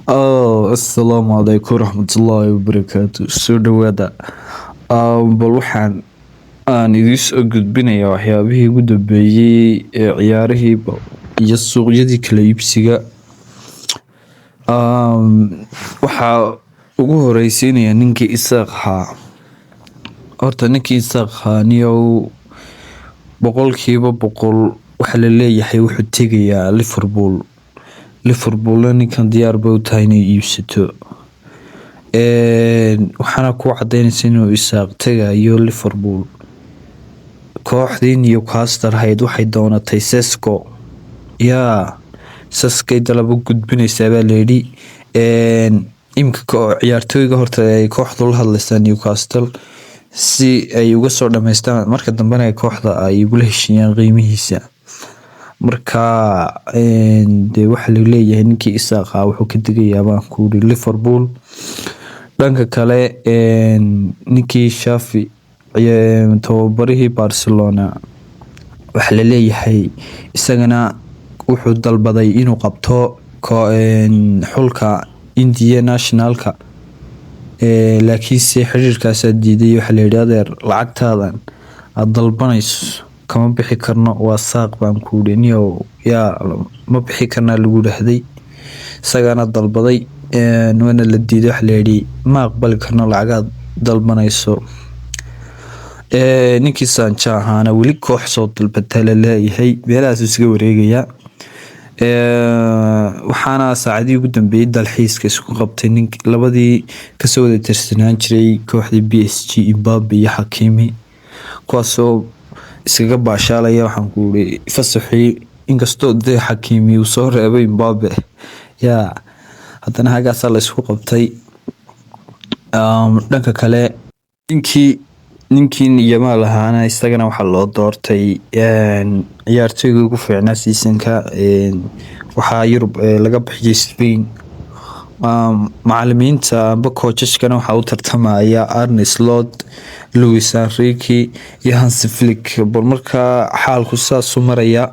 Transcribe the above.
Assalaamu calaykum waraxmatullaahi wabarakaatu. Soo dhawaada. Bal waxaan idiin soo gudbinayaa waxyaabihii ugu dambeeyay ee ciyaarihiiba iyo suuqyadii kala iibsiga. Waxaa ugu horeysiinaya ninkii Isaaq ahaa. Horta ninkii Isaaq ahaa niyow boqolkiiba boqol waxaa la leeyahay wuxuu tegayaa Liverpool. Liverpool ninkan diyaar bay u tahay inay iibsato. Waxaana ku cadeynaysa inuu Isaaq tagayo Liverpool. Kooxdii Newcastle ahayd waxay doonatay Sesko. Seskay dalab u gudbinaysaa baa la yidhi. Imika ciyaartooyga horta ay kooxdu la hadlaysaa Newcastle si ay uga soo dhameystaan marka dambena ay kooxda ay ugu heshiiyaan qiimihiisa. Marka waxa la leeyahay ninkii Isaaq wuxuu ka tegayaa baan ku yiri Liverpool. Dhanka kale ninkii Xavi tababarihii Barcelona waxa la leeyahay isagana wuxuu dalbaday inuu qabto xulka India Nationalka. Laakiin si xiriirkaas diiday waxa la yidhi adeer lacagtaadan aad dalbanayso kama bixi karno waa saaq baan ku yiri niyow ma bixi karna lagu dhahday isagana dalbaday wana la diiday waxa la yidhi ma aqbali karno lacagaad dalbanayso. Ninkii Sancho ahaana weli koox soo dalbatay la leeyahay meelahaas iskaga wareegaya. Waxaana saacadii ugu dambeeyay dalxiiska isku qabtay labadii ka soo wada tirsanaan jiray kooxda PSG Mbappe iyo Hakimi kuwaasoo iskaga baashaalaya waxaan ku yiri fasaxii inkastoo Hakimi uu soo reebay Mbappe haddana hagaas la isku qabtay. Dhanka kale ninkii Yamal ahaana isagana waxaa loo doortay ciyaartooyga ugu fiicnaa seasonka waxaa Yurub laga bixiyay Spain. Macallimiinta amba coacheskana waxaa u tartamaya Arne Slot, Luis Enrique iyo Hansi Flick. Bal marka xaalku saas u maraya.